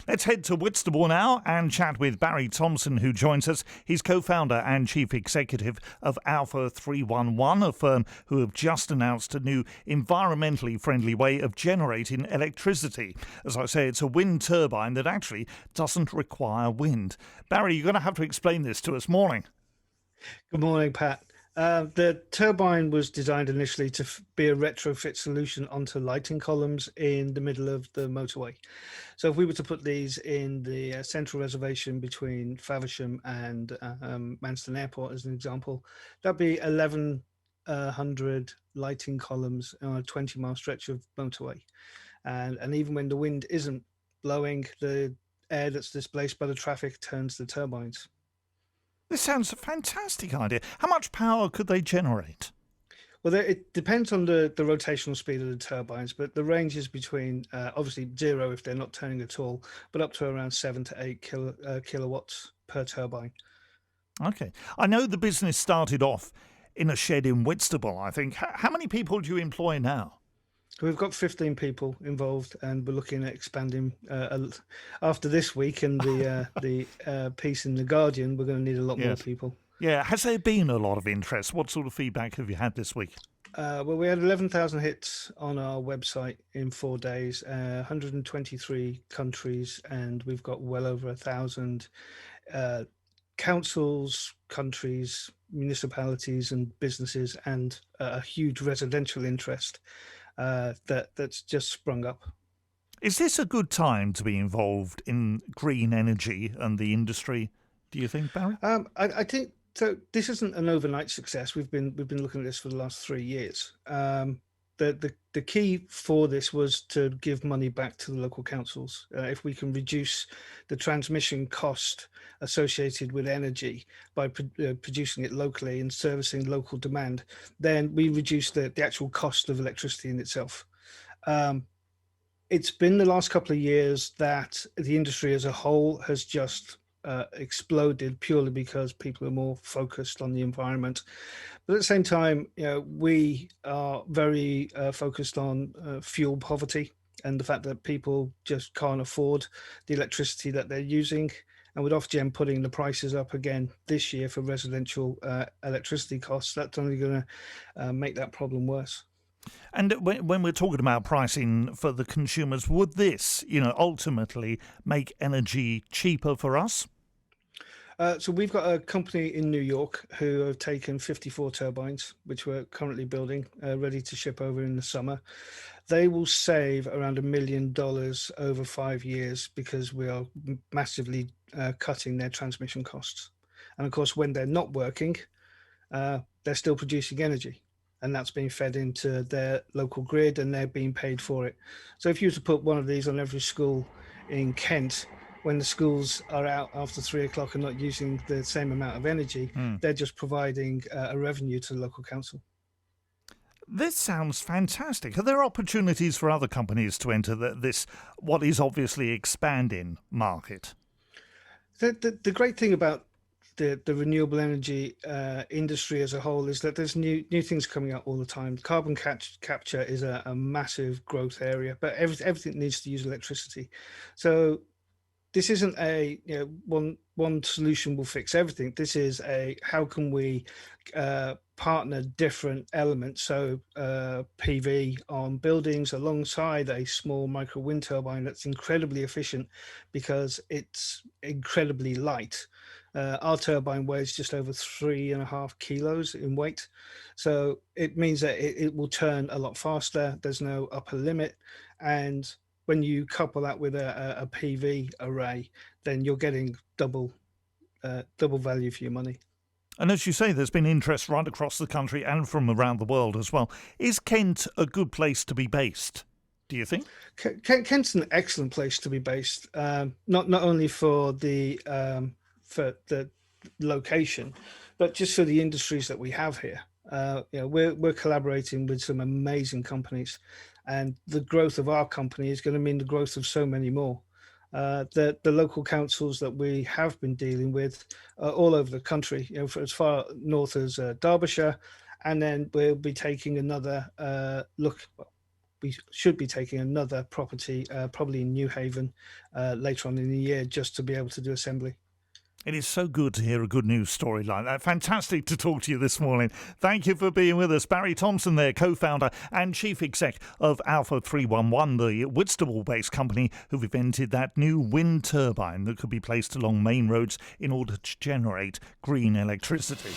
Let's head to Whitstable now and chat with Barry Thompson, who joins us. He's co-founder and chief executive of Alpha 311, a firm who have just announced a new environmentally friendly way of generating electricity. As I say, it's a wind turbine that actually doesn't require wind. Barry, you're going to have to explain this to us. Morning. Good morning, Pat. The turbine was designed initially to be a retrofit solution onto lighting columns in the middle of the motorway. So if we were to put these in the central reservation between Faversham and Manston Airport, as an example, that'd be 1,100 lighting columns on a 20-mile stretch of motorway. And even when the wind isn't blowing, the air that's displaced by the traffic turns the turbines. This sounds a fantastic idea. How much power could they generate? Well, it depends on the rotational speed of the turbines, but the range is between obviously zero if they're not turning at all, but up to around 7 to 8 kilowatts per turbine. Okay. I know the business started off in a shed in Whitstable, I think. How many people do you employ now? We've got 15 people involved, and we're looking at expanding after this week and the piece in The Guardian. We're going to need a lot more people. Yeah. Has there been a lot of interest? What sort of feedback have you had this week? Well, we had 11,000 hits on our website in 4 days, 123 countries, and we've got well over 1,000 councils, countries, municipalities and businesses, and a huge residential interest that's just sprung up. Is this a good time to be involved in green energy and the industry, do you think, Barry? I think so. This isn't an overnight success. We've been looking at this for the last 3 years. The key for this was to give money back to the local councils. If we can reduce the transmission cost associated with energy by producing it locally and servicing local demand, then we reduce the actual cost of electricity in itself. It's been the last couple of years that the industry as a whole has just exploded purely because people are more focused on the environment. But at the same time, we are very focused on fuel poverty and the fact that people just can't afford the electricity that they're using. And with Ofgem putting the prices up again this year for residential electricity costs, that's only going to make that problem worse. And when we're talking about pricing for the consumers, would this, ultimately make energy cheaper for us? So we've got a company in New York who have taken 54 turbines, which we're currently building, ready to ship over in the summer. They will save around $1 million over 5 years because we are massively cutting their transmission costs. And of course, when they're not working, they're still producing energy. And that's being fed into their local grid and they're being paid for it. So if you were to put one of these on every school in Kent, when the schools are out after 3 o'clock and not using the same amount of energy, they're just providing a revenue to the local council. This sounds fantastic. Are there opportunities for other companies to enter this, what is obviously expanding market? The great thing about the renewable energy industry as a whole is that there's new things coming out all the time. Carbon capture is a massive growth area, but everything needs to use electricity. So this isn't a one solution will fix everything. This is a how can we partner different elements, so PV on buildings alongside a small micro wind turbine that's incredibly efficient because it's incredibly light. Our turbine weighs just over 3.5 kilos in weight, so it means that it will turn a lot faster. There's no upper limit, and when you couple that with a PV array, then you're getting double value for your money. And as you say, there's been interest right across the country and from around the world as well. Is Kent a good place to be based, do you think? Kent's an excellent place to be based, not only for the location, but just for the industries that we have here. We're collaborating with some amazing companies, and the growth of our company is going to mean the growth of so many more. The local councils that we have been dealing with all over the country, for as far north as Derbyshire, and then we'll be taking another look. we should be taking another property, probably in New Haven, later on in the year, just to be able to do assembly. It is so good to hear a good news story like that. Fantastic to talk to you this morning. Thank you for being with us. Barry Thompson there, co-founder and chief exec of Alpha 311, the Whitstable-based company who've invented that new wind turbine that could be placed along main roads in order to generate green electricity.